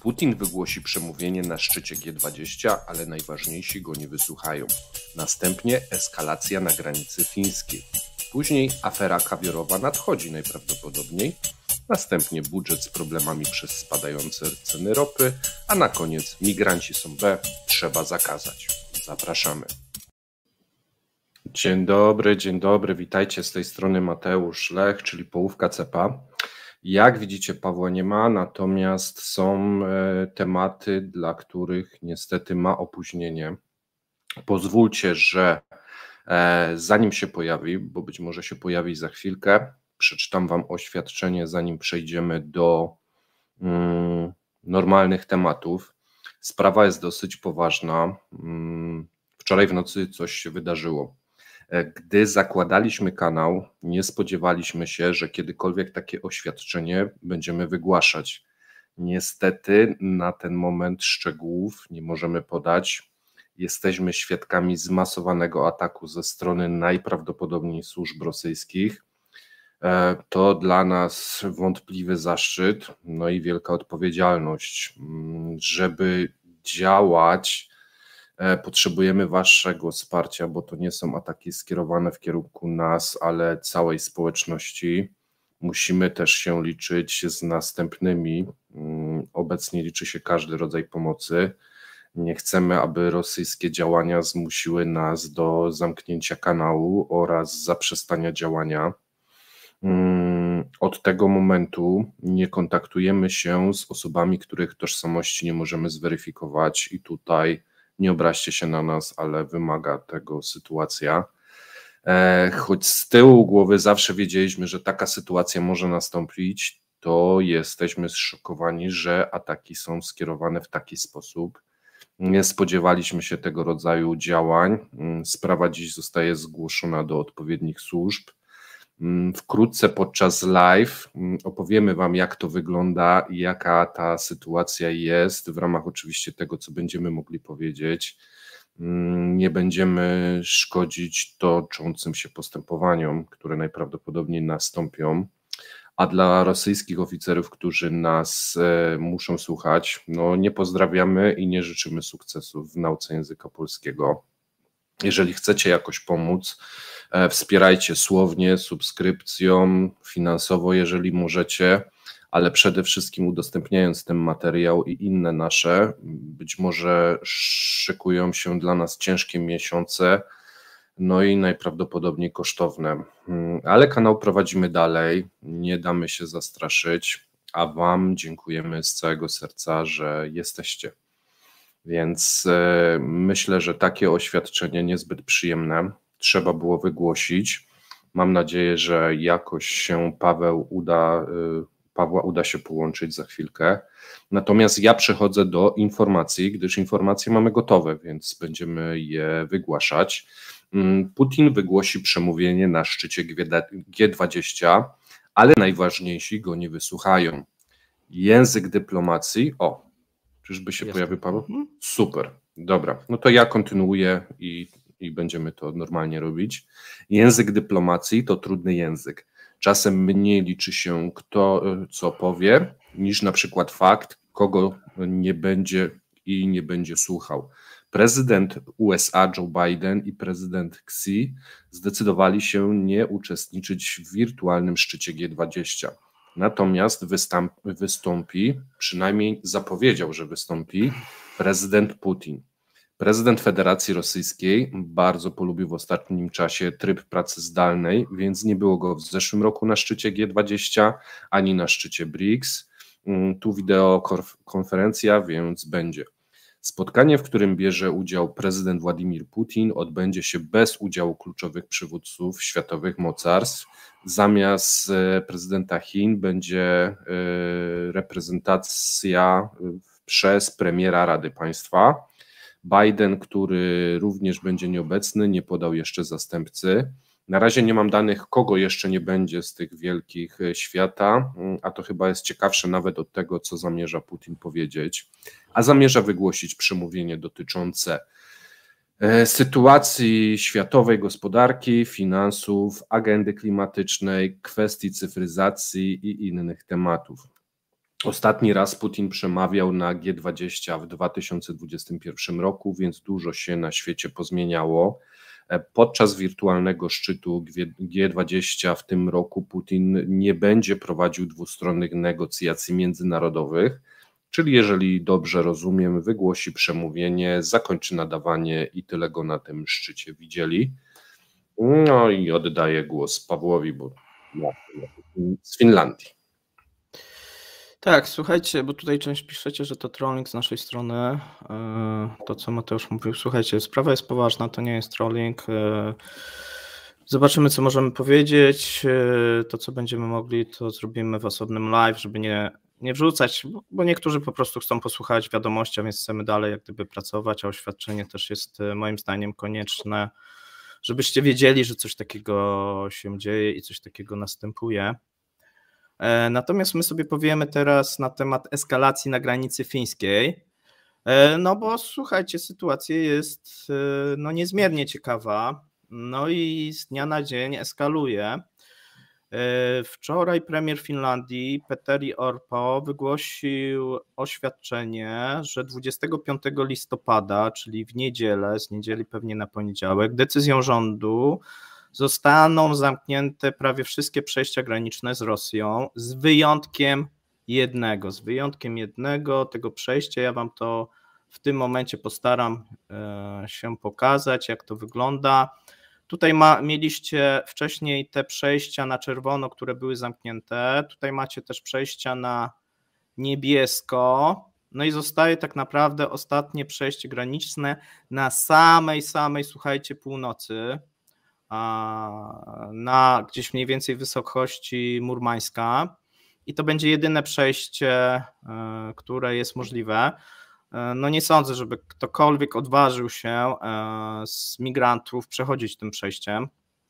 Putin wygłosi przemówienie na szczycie G20, ale najważniejsi go nie wysłuchają. Następnie eskalacja na granicy fińskiej. Później afera kawiorowa nadchodzi najprawdopodobniej. Następnie budżet z problemami przez spadające ceny ropy, a na koniec migranci są B, trzeba zakazać. Zapraszamy. Dzień dobry, witajcie, z tej strony Mateusz Lech, czyli Połówka Cepa. Jak widzicie, Pawła nie ma, natomiast są tematy, dla których niestety ma opóźnienie. Pozwólcie, że zanim się pojawi, bo być może się pojawi za chwilkę, przeczytam Wam oświadczenie, zanim przejdziemy do normalnych tematów. Sprawa jest dosyć poważna. Wczoraj w nocy coś się wydarzyło. Gdy zakładaliśmy kanał, nie spodziewaliśmy się, że kiedykolwiek takie oświadczenie będziemy wygłaszać. Niestety na ten moment szczegółów nie możemy podać. Jesteśmy świadkami zmasowanego ataku ze strony najprawdopodobniej służb rosyjskich. To dla nas wątpliwy zaszczyt, no i wielka odpowiedzialność. Żeby działać, potrzebujemy waszego wsparcia, bo to nie są ataki skierowane w kierunku nas, ale całej społeczności. Musimy też się liczyć z następnymi. Obecnie liczy się każdy rodzaj pomocy. Nie chcemy, aby rosyjskie działania zmusiły nas do zamknięcia kanału oraz zaprzestania działania. Od tego momentu nie kontaktujemy się z osobami, których tożsamości nie możemy zweryfikować i tutaj nie obraźcie się na nas, ale wymaga tego sytuacja. Choć z tyłu głowy zawsze wiedzieliśmy, że taka sytuacja może nastąpić, to jesteśmy zszokowani, że ataki są skierowane w taki sposób. Nie spodziewaliśmy się tego rodzaju działań. Sprawa dziś zostaje zgłoszona do odpowiednich służb. Wkrótce podczas live opowiemy Wam, jak to wygląda i jaka ta sytuacja jest, w ramach oczywiście tego, co będziemy mogli powiedzieć. Nie będziemy szkodzić toczącym się postępowaniom, które najprawdopodobniej nastąpią, a dla rosyjskich oficerów, którzy nas muszą słuchać, no nie pozdrawiamy i nie życzymy sukcesów w nauce języka polskiego. Jeżeli chcecie jakoś pomóc, wspierajcie słownie, subskrypcją, finansowo, jeżeli możecie, ale przede wszystkim udostępniając ten materiał i inne nasze. Być może szykują się dla nas ciężkie miesiące, no i najprawdopodobniej kosztowne. Ale kanał prowadzimy dalej, nie damy się zastraszyć, a Wam dziękujemy z całego serca, że jesteście. Więc myślę, że takie oświadczenie niezbyt przyjemne trzeba było wygłosić. Mam nadzieję, że jakoś się Pawła uda się połączyć za chwilkę. Natomiast ja przechodzę do informacji, gdyż informacje mamy gotowe, więc będziemy je wygłaszać. Putin wygłosi przemówienie na szczycie G20, ale najważniejsi go nie wysłuchają. Język dyplomacji. Czyżby się pojawił Paweł? Super, dobra. No to ja kontynuuję i będziemy to normalnie robić. Język dyplomacji to trudny język. Czasem mniej liczy się kto co powie, niż na przykład fakt, kogo nie będzie i nie będzie słuchał. Prezydent USA Joe Biden i prezydent Xi zdecydowali się nie uczestniczyć w wirtualnym szczycie G20. Natomiast wystąpi, przynajmniej zapowiedział, że wystąpi, prezydent Putin. Prezydent Federacji Rosyjskiej bardzo polubił w ostatnim czasie tryb pracy zdalnej, więc nie było go w zeszłym roku na szczycie G20, ani na szczycie BRICS. Tu wideokonferencja, więc będzie. Spotkanie, w którym bierze udział prezydent Władimir Putin, odbędzie się bez udziału kluczowych przywódców światowych mocarstw. Zamiast prezydenta Chin będzie reprezentacja przez premiera Rady Państwa. Biden, który również będzie nieobecny, nie podał jeszcze zastępcy. Na razie nie mam danych, kogo jeszcze nie będzie z tych wielkich świata, a to chyba jest ciekawsze nawet od tego, co zamierza Putin powiedzieć. A zamierza wygłosić przemówienie dotyczące sytuacji światowej gospodarki, finansów, agendy klimatycznej, kwestii cyfryzacji i innych tematów. Ostatni raz Putin przemawiał na G20 w 2021 roku, więc dużo się na świecie pozmieniało. Podczas wirtualnego szczytu G20 w tym roku Putin nie będzie prowadził dwustronnych negocjacji międzynarodowych, czyli jeżeli dobrze rozumiem, wygłosi przemówienie, zakończy nadawanie i tyle go na tym szczycie widzieli. No i oddaję głos Pawłowi, bo z Finlandii. Tak, słuchajcie, bo tutaj część piszecie, że to trolling z naszej strony, to co Mateusz mówił. Słuchajcie, sprawa jest poważna, to nie jest trolling. Zobaczymy, co możemy powiedzieć. To, co będziemy mogli, to zrobimy w osobnym live, żeby nie wrzucać, bo niektórzy po prostu chcą posłuchać wiadomości, a więc chcemy dalej jak gdyby pracować, a oświadczenie też jest moim zdaniem konieczne, żebyście wiedzieli, że coś takiego się dzieje i coś takiego następuje. Natomiast my sobie powiemy teraz na temat eskalacji na granicy fińskiej, no bo słuchajcie, sytuacja jest no niezmiernie ciekawa, no i z dnia na dzień eskaluje. Wczoraj premier Finlandii Petteri Orpo wygłosił oświadczenie, że 25 listopada, czyli w niedzielę, z niedzieli pewnie na poniedziałek, decyzją rządu zostaną zamknięte prawie wszystkie przejścia graniczne z Rosją, z wyjątkiem jednego tego przejścia. Ja wam to w tym momencie postaram się pokazać, jak to wygląda. Tutaj mieliście wcześniej te przejścia na czerwono, które były zamknięte. Tutaj macie też przejścia na niebiesko. No i zostaje tak naprawdę ostatnie przejście graniczne na samej, słuchajcie, północy, na gdzieś mniej więcej wysokości Murmańska. I to będzie jedyne przejście, które jest możliwe. No nie sądzę, żeby ktokolwiek odważył się z migrantów przechodzić tym przejściem.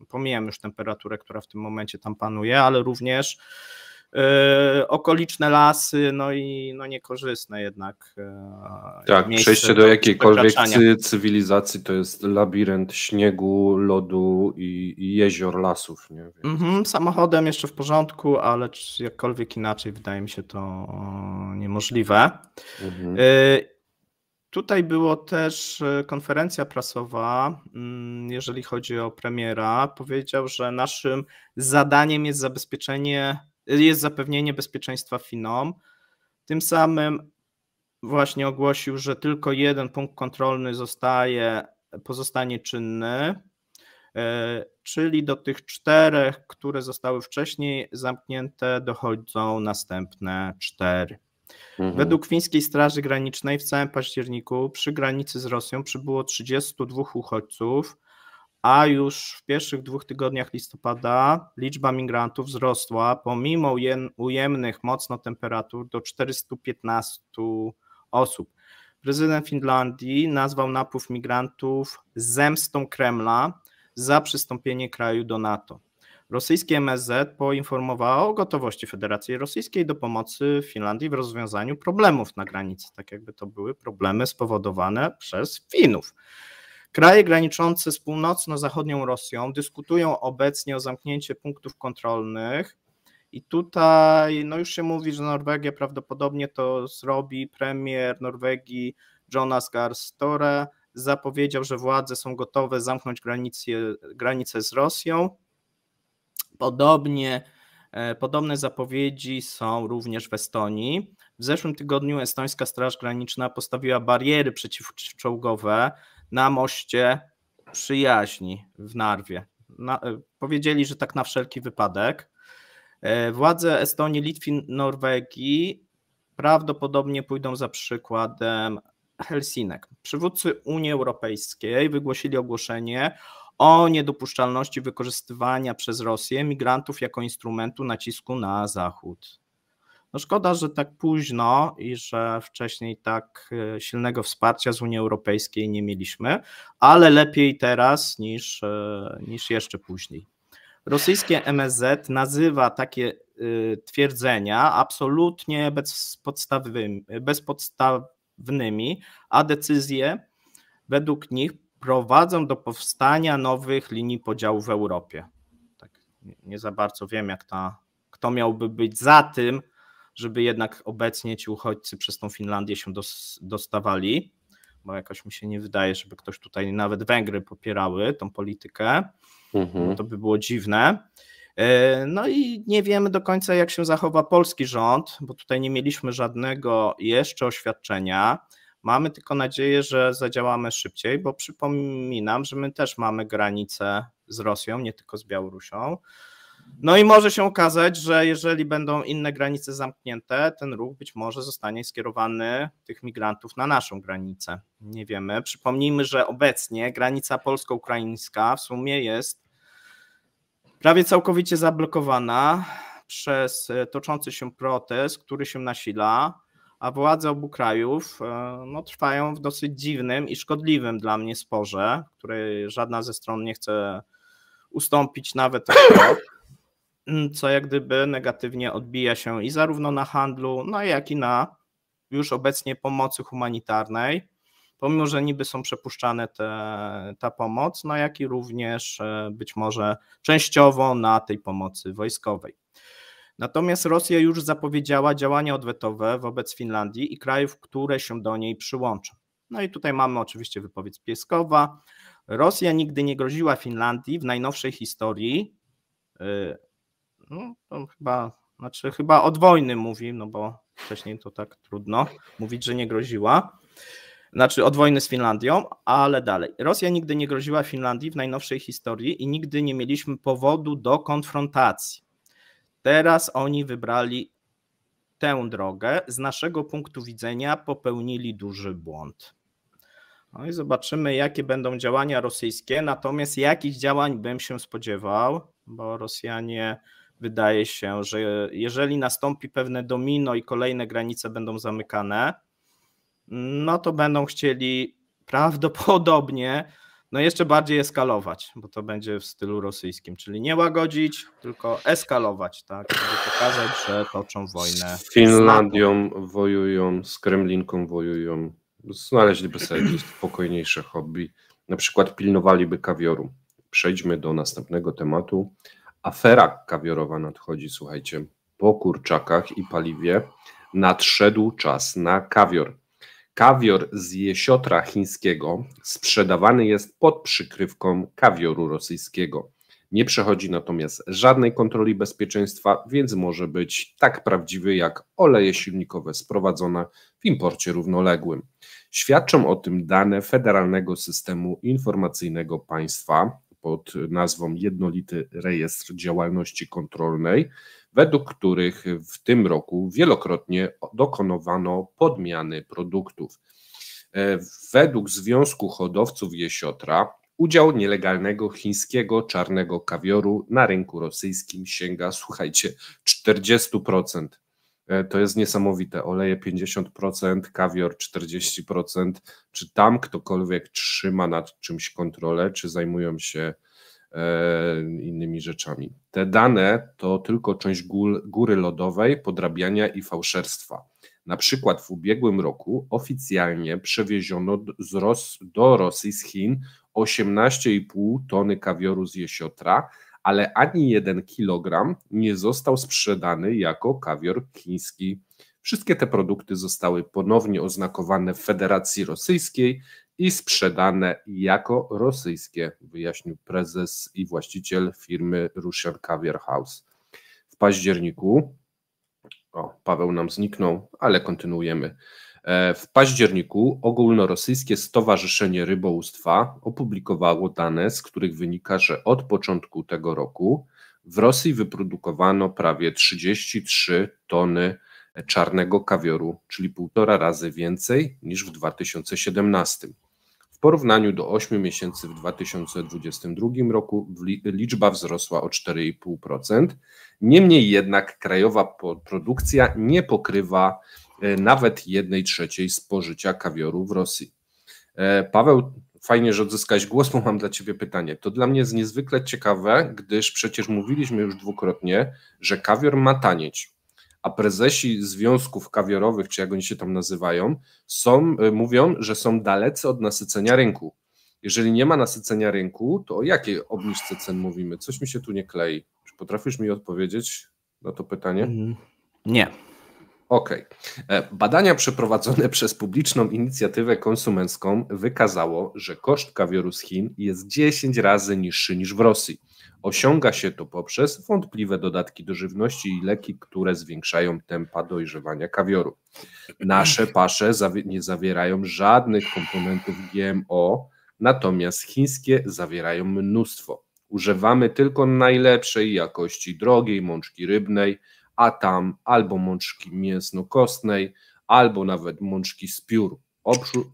Pomijam już temperaturę, która w tym momencie tam panuje, ale również okoliczne lasy, no niekorzystne jednak. Tak, przejście do jakiejkolwiek cywilizacji to jest labirynt śniegu, lodu i jezior, lasów. Nie? Samochodem jeszcze w porządku, ale jakkolwiek inaczej wydaje mi się to niemożliwe. Tutaj była też konferencja prasowa, jeżeli chodzi o premiera. Powiedział, że naszym zadaniem jest zapewnienie bezpieczeństwa Finom. Tym samym właśnie ogłosił, że tylko jeden punkt kontrolny pozostanie czynny, czyli do tych 4, które zostały wcześniej zamknięte, dochodzą następne 4. Według Fińskiej Straży Granicznej w całym październiku przy granicy z Rosją przybyło 32 uchodźców, a już w pierwszych 2 tygodniach listopada liczba migrantów wzrosła pomimo ujemnych mocno temperatur do 415 osób. Prezydent Finlandii nazwał napływ migrantów zemstą Kremla za przystąpienie kraju do NATO. Rosyjskie MSZ poinformowało o gotowości Federacji Rosyjskiej do pomocy Finlandii w rozwiązaniu problemów na granicy, tak jakby to były problemy spowodowane przez Finów. Kraje graniczące z północno-zachodnią Rosją dyskutują obecnie o zamknięciu punktów kontrolnych i tutaj no już się mówi, że Norwegia prawdopodobnie to zrobi. Premier Norwegii Jonas Gahr Støre zapowiedział, że władze są gotowe zamknąć granicę z Rosją. Podobne zapowiedzi są również w Estonii. W zeszłym tygodniu estońska Straż Graniczna postawiła bariery przeciwczołgowe na moście przyjaźni w Narwie. Powiedzieli, że tak na wszelki wypadek. Władze Estonii, Litwy, Norwegii prawdopodobnie pójdą za przykładem Helsinek. Przywódcy Unii Europejskiej wygłosili ogłoszenie o niedopuszczalności wykorzystywania przez Rosję migrantów jako instrumentu nacisku na Zachód. No szkoda, że tak późno i że wcześniej tak silnego wsparcia z Unii Europejskiej nie mieliśmy, ale lepiej teraz niż jeszcze później. Rosyjskie MSZ nazywa takie twierdzenia absolutnie bezpodstawnymi, a decyzje według nich prowadzą do powstania nowych linii podziału w Europie. Tak, nie za bardzo wiem, kto miałby być za tym, żeby jednak obecnie ci uchodźcy przez tą Finlandię się dostawali, bo jakoś mi się nie wydaje, żeby ktoś tutaj, nawet Węgry popierały tą politykę, bo to by było dziwne. No i nie wiemy do końca, jak się zachowa polski rząd, bo tutaj nie mieliśmy żadnego jeszcze oświadczenia. Mamy tylko nadzieję, że zadziałamy szybciej, bo przypominam, że my też mamy granicę z Rosją, nie tylko z Białorusią. No i może się okazać, że jeżeli będą inne granice zamknięte, ten ruch być może zostanie skierowany tych migrantów na naszą granicę. Nie wiemy. Przypomnijmy, że obecnie granica polsko-ukraińska w sumie jest prawie całkowicie zablokowana przez toczący się protest, który się nasila, a władze obu krajów trwają w dosyć dziwnym i szkodliwym dla mnie sporze, w której żadna ze stron nie chce ustąpić nawet o krok, co jak gdyby negatywnie odbija się i zarówno na handlu, jak i na już obecnie pomocy humanitarnej, pomimo że niby są przepuszczane ta pomoc, jak i również być może częściowo na tej pomocy wojskowej. Natomiast Rosja już zapowiedziała działania odwetowe wobec Finlandii i krajów, które się do niej przyłączą. No i tutaj mamy oczywiście wypowiedź Pieskowa. Rosja nigdy nie groziła Finlandii w najnowszej historii. To chyba od wojny mówi, bo wcześniej to tak trudno mówić, że nie groziła. Od wojny z Finlandią, ale dalej. Rosja nigdy nie groziła Finlandii w najnowszej historii i nigdy nie mieliśmy powodu do konfrontacji. Teraz oni wybrali tę drogę. Z naszego punktu widzenia popełnili duży błąd. No i zobaczymy, jakie będą działania rosyjskie. Natomiast jakichś działań bym się spodziewał, bo Rosjanie, wydaje się, że jeżeli nastąpi pewne domino i kolejne granice będą zamykane, to będą chcieli prawdopodobnie jeszcze bardziej eskalować, bo to będzie w stylu rosyjskim, czyli nie łagodzić, tylko eskalować, tak, żeby pokazać, że toczą wojnę. Z Finlandią wojują, z Kremlinką wojują, znaleźliby sobie jakieś spokojniejsze hobby, na przykład pilnowaliby kawioru. Przejdźmy do następnego tematu. Afera kawiorowa nadchodzi, słuchajcie, po kurczakach i paliwie nadszedł czas na kawior. Kawior z jesiotra chińskiego sprzedawany jest pod przykrywką kawioru rosyjskiego. Nie przechodzi natomiast żadnej kontroli bezpieczeństwa, więc może być tak prawdziwy jak oleje silnikowe sprowadzone w imporcie równoległym. Świadczą o tym dane Federalnego Systemu Informacyjnego Państwa pod nazwą Jednolity Rejestr Działalności Kontrolnej, według których w tym roku wielokrotnie dokonywano podmiany produktów. Według Związku Hodowców Jesiotra udział nielegalnego chińskiego czarnego kawioru na rynku rosyjskim sięga, słuchajcie, 40%. To jest niesamowite. Oleje 50%, kawior 40%. Czy tam ktokolwiek trzyma nad czymś kontrolę, czy zajmują się innymi rzeczami? Te dane to tylko część góry lodowej, podrabiania i fałszerstwa. Na przykład w ubiegłym roku oficjalnie przewieziono do Rosji z Chin 18,5 tony kawioru z jesiotra, ale ani 1 kilogram nie został sprzedany jako kawior chiński. Wszystkie te produkty zostały ponownie oznakowane w Federacji Rosyjskiej i sprzedane jako rosyjskie, wyjaśnił prezes i właściciel firmy Russian Caviar House. W październiku, Paweł nam zniknął, ale kontynuujemy. W październiku Ogólnorosyjskie Stowarzyszenie Rybołówstwa opublikowało dane, z których wynika, że od początku tego roku w Rosji wyprodukowano prawie 33 tony czarnego kawioru, czyli 1,5 razy więcej niż w 2017. W porównaniu do 8 miesięcy w 2022 roku liczba wzrosła o 4,5%. Niemniej jednak krajowa produkcja nie pokrywa nawet 1/3 spożycia kawioru w Rosji. Paweł, fajnie, że odzyskałeś głos, bo mam dla Ciebie pytanie. To dla mnie jest niezwykle ciekawe, gdyż przecież mówiliśmy już dwukrotnie, że kawior ma tanieć, a prezesi związków kawiorowych, czy jak oni się tam nazywają, mówią, że są dalecy od nasycenia rynku. Jeżeli nie ma nasycenia rynku, to o jakiej obniżce cen mówimy? Coś mi się tu nie klei. Czy potrafisz mi odpowiedzieć na to pytanie? Nie. Okej. Badania przeprowadzone przez publiczną inicjatywę konsumencką wykazało, że koszt kawioru z Chin jest 10 razy niższy niż w Rosji. Osiąga się to poprzez wątpliwe dodatki do żywności i leki, które zwiększają tempa dojrzewania kawioru. Nasze pasze nie zawierają żadnych komponentów GMO, natomiast chińskie zawierają mnóstwo. Używamy tylko najlepszej jakości drogiej mączki rybnej, a tam albo mączki mięsno-kostnej, albo nawet mączki z piór.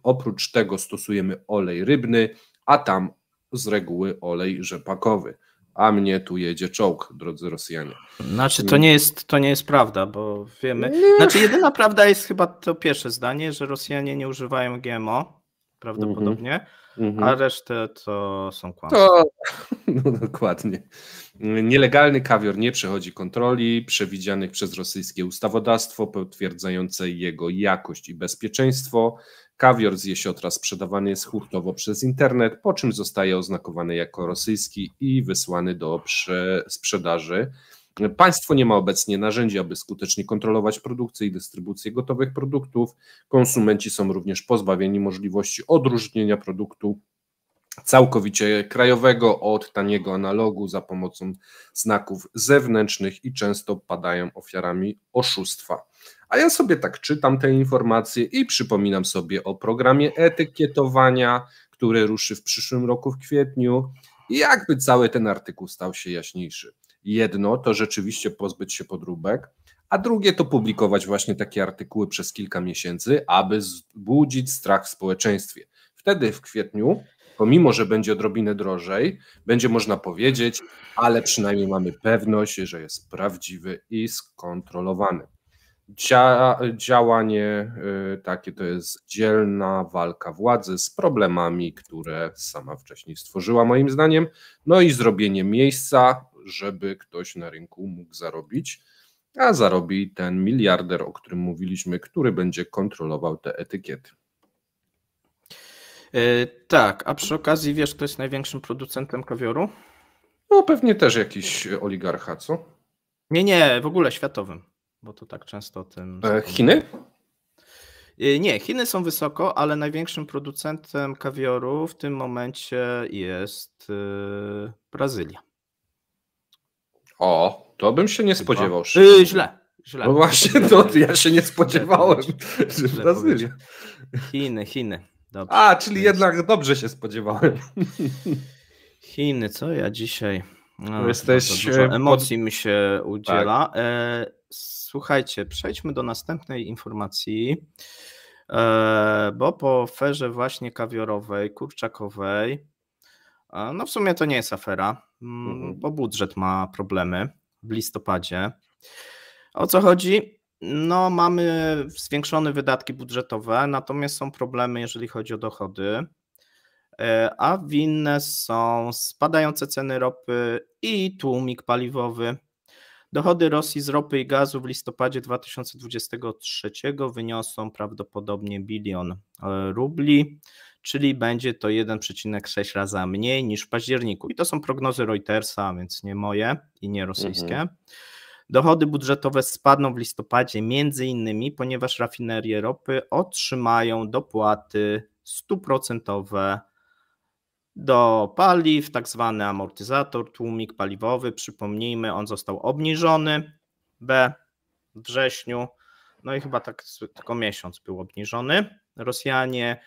Oprócz tego stosujemy olej rybny, a tam z reguły olej rzepakowy. A mnie tu jedzie czołg, drodzy Rosjanie. Znaczy to nie jest prawda, bo wiemy, znaczy jedyna prawda jest chyba to pierwsze zdanie, że Rosjanie nie używają GMO, prawdopodobnie, a resztę to są kłamstwa. No dokładnie. Nielegalny kawior nie przechodzi kontroli przewidzianych przez rosyjskie ustawodawstwo potwierdzające jego jakość i bezpieczeństwo. Kawior z jesiotra sprzedawany jest hurtowo przez internet, po czym zostaje oznakowany jako rosyjski i wysłany do sprzedaży. Państwo nie ma obecnie narzędzi, aby skutecznie kontrolować produkcję i dystrybucję gotowych produktów. Konsumenci są również pozbawieni możliwości odróżnienia produktu całkowicie krajowego od taniego analogu za pomocą znaków zewnętrznych i często padają ofiarami oszustwa. A ja sobie tak czytam te informacje i przypominam sobie o programie etykietowania, który ruszy w przyszłym roku w kwietniu i jakby cały ten artykuł stał się jaśniejszy. Jedno to rzeczywiście pozbyć się podróbek, a drugie to publikować właśnie takie artykuły przez kilka miesięcy, aby wzbudzić strach w społeczeństwie. Wtedy w kwietniu, pomimo że będzie odrobinę drożej, będzie można powiedzieć, ale przynajmniej mamy pewność, że jest prawdziwy i skontrolowany. Działanie takie to jest dzielna walka władzy z problemami, które sama wcześniej stworzyła moim zdaniem, no i zrobienie miejsca, żeby ktoś na rynku mógł zarobić, a zarobi ten miliarder, o którym mówiliśmy, który będzie kontrolował te etykiety. Tak, a przy okazji wiesz, kto jest największym producentem kawioru? No pewnie też jakiś oligarcha, co? Nie, w ogóle światowym, bo to tak często o tym... Chiny? Nie, Chiny są wysoko, ale największym producentem kawioru w tym momencie jest Brazylia. O, to bym się nie spodziewał. Źle. No właśnie, to ja się nie spodziewałem, że Brazylia. Chiny. Dobrze. A, czyli jednak dobrze się spodziewałem. Chiny, co ja dzisiaj... Dużo emocji mi się udziela. Tak. Słuchajcie, przejdźmy do następnej informacji, bo po aferze właśnie kawiorowej, kurczakowej, no w sumie to nie jest afera, bo budżet ma problemy w listopadzie. O co chodzi? No mamy zwiększone wydatki budżetowe, natomiast są problemy, jeżeli chodzi o dochody, a winne są spadające ceny ropy i tłumik paliwowy. Dochody Rosji z ropy i gazu w listopadzie 2023 wyniosą prawdopodobnie 1 bilion rubli, czyli będzie to 1,6 raza mniej niż w październiku. I to są prognozy Reutersa, więc nie moje i nie rosyjskie. Dochody budżetowe spadną w listopadzie między innymi, ponieważ rafinerie ropy otrzymają dopłaty 100% do paliw, tak zwany amortyzator, tłumik paliwowy. Przypomnijmy, on został obniżony w wrześniu, no i chyba tak tylko miesiąc był obniżony. Rosjanie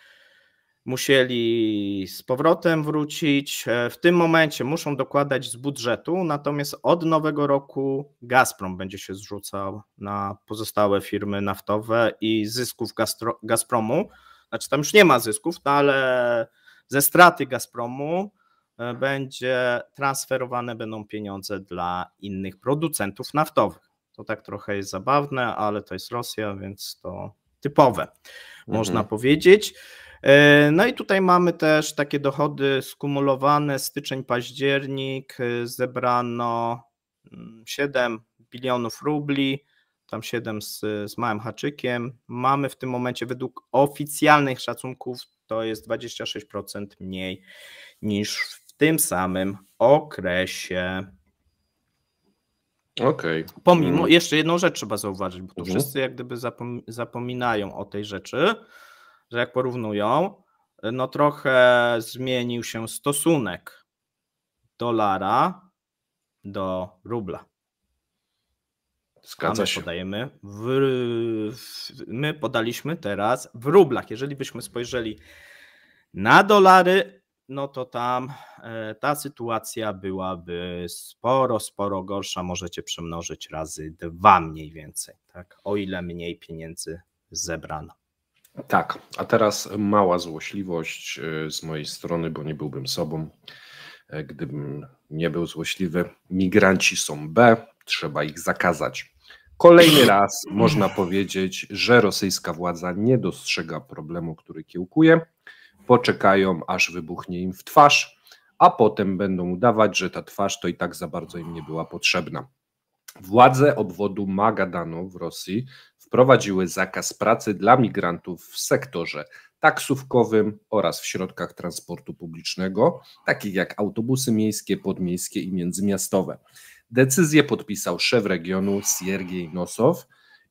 musieli z powrotem wrócić. W tym momencie muszą dokładać z budżetu, natomiast od nowego roku Gazprom będzie się zrzucał na pozostałe firmy naftowe i zysków Gazpromu. Znaczy tam już nie ma zysków, no ale ze straty Gazpromu transferowane będą pieniądze dla innych producentów naftowych. To tak trochę jest zabawne, ale to jest Rosja, więc to typowe, można powiedzieć. No i tutaj mamy też takie dochody skumulowane, styczeń-październik, zebrano 7 bilionów rubli, tam 7 z małym haczykiem. Mamy w tym momencie według oficjalnych szacunków to jest 26% mniej niż w tym samym okresie. Okej. Pomimo, jeszcze jedną rzecz trzeba zauważyć, bo tu Mhm. wszyscy jak gdyby zapominają o tej rzeczy, że jak porównują, no trochę zmienił się stosunek dolara do rubla. Zgadza się. My podaliśmy teraz w rublach. Jeżeli byśmy spojrzeli na dolary, no to tam ta sytuacja byłaby sporo gorsza. Możecie przemnożyć razy 2 mniej więcej, tak? O ile mniej pieniędzy zebrano. Tak, a teraz mała złośliwość z mojej strony, bo nie byłbym sobą, gdybym nie był złośliwy. Migranci są B, trzeba ich zakazać. Kolejny raz można powiedzieć, że rosyjska władza nie dostrzega problemu, który kiełkuje. Poczekają, aż wybuchnie im w twarz, a potem będą udawać, że ta twarz to i tak za bardzo im nie była potrzebna. Władze obwodu Magadanu w Rosji wprowadziły zakaz pracy dla migrantów w sektorze taksówkowym oraz w środkach transportu publicznego, takich jak autobusy miejskie, podmiejskie i międzymiastowe. Decyzję podpisał szef regionu Siergiej Nosow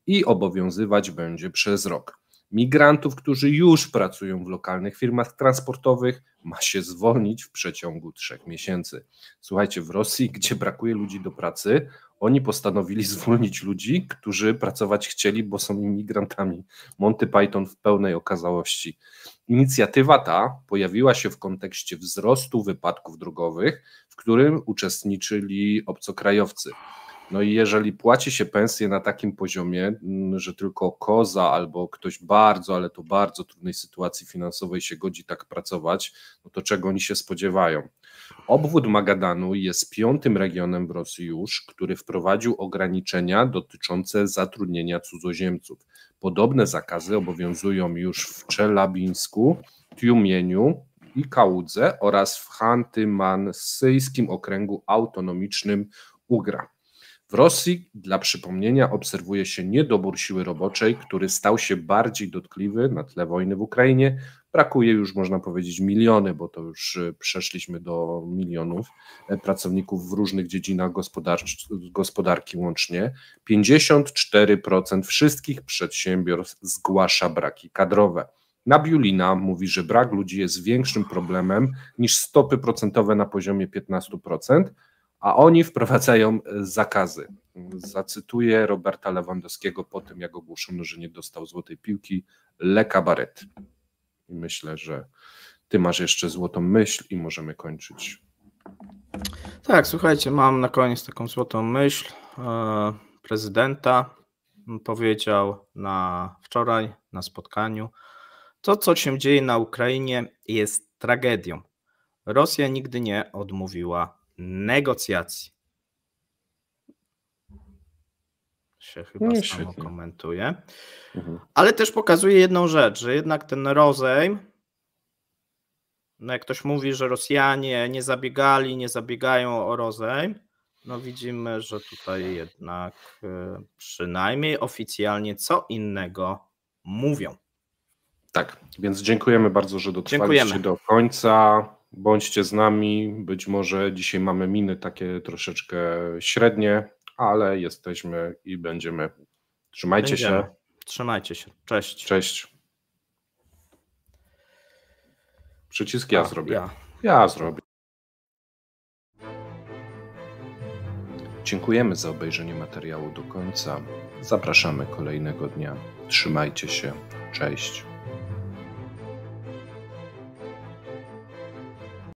i obowiązywać będzie przez rok. Migrantów, którzy już pracują w lokalnych firmach transportowych, ma się zwolnić w przeciągu 3 miesięcy. Słuchajcie, w Rosji, gdzie brakuje ludzi do pracy, oni postanowili zwolnić ludzi, którzy pracować chcieli, bo są imigrantami. Monty Python w pełnej okazałości. Inicjatywa ta pojawiła się w kontekście wzrostu wypadków drogowych, w którym uczestniczyli obcokrajowcy. No i jeżeli płaci się pensję na takim poziomie, że tylko koza albo ktoś bardzo, ale to bardzo trudnej sytuacji finansowej się godzi tak pracować, no to czego oni się spodziewają? Obwód Magadanu jest 5. regionem w Rosji już, który wprowadził ograniczenia dotyczące zatrudnienia cudzoziemców. Podobne zakazy obowiązują już w Czelabińsku, Tiumieniu i Kałudze oraz w Chanty-Mansyjskim okręgu autonomicznym Ugra. W Rosji, dla przypomnienia, obserwuje się niedobór siły roboczej, który stał się bardziej dotkliwy na tle wojny w Ukrainie. Brakuje już, można powiedzieć, miliony, bo to już przeszliśmy do milionów pracowników w różnych dziedzinach gospodarki łącznie. 54% wszystkich przedsiębiorstw zgłasza braki kadrowe. Nabiulina mówi, że brak ludzi jest większym problemem niż stopy procentowe na poziomie 15%, a oni wprowadzają zakazy. Zacytuję Roberta Lewandowskiego po tym, jak ogłoszono, że nie dostał złotej piłki, Le Cabaret. I myślę, że ty masz jeszcze złotą myśl i możemy kończyć. Tak, słuchajcie, mam na koniec taką złotą myśl prezydenta. Powiedział wczoraj na spotkaniu, to co się dzieje na Ukrainie jest tragedią. Rosja nigdy nie odmówiła negocjacji. Się chyba samo komentuje. Ale też pokazuje jedną rzecz, że jednak ten rozejm, no jak ktoś mówi, że Rosjanie nie zabiegają o rozejm, no widzimy, że tutaj jednak przynajmniej oficjalnie co innego mówią. Tak, więc dziękujemy bardzo, że dotrwaliście do końca. Bądźcie z nami, być może dzisiaj mamy miny takie troszeczkę średnie, ale jesteśmy i będziemy. Trzymajcie się. Trzymajcie się. Cześć. Cześć. Przycisk ja zrobię. Ja zrobię. Dziękujemy za obejrzenie materiału do końca. Zapraszamy kolejnego dnia. Trzymajcie się. Cześć.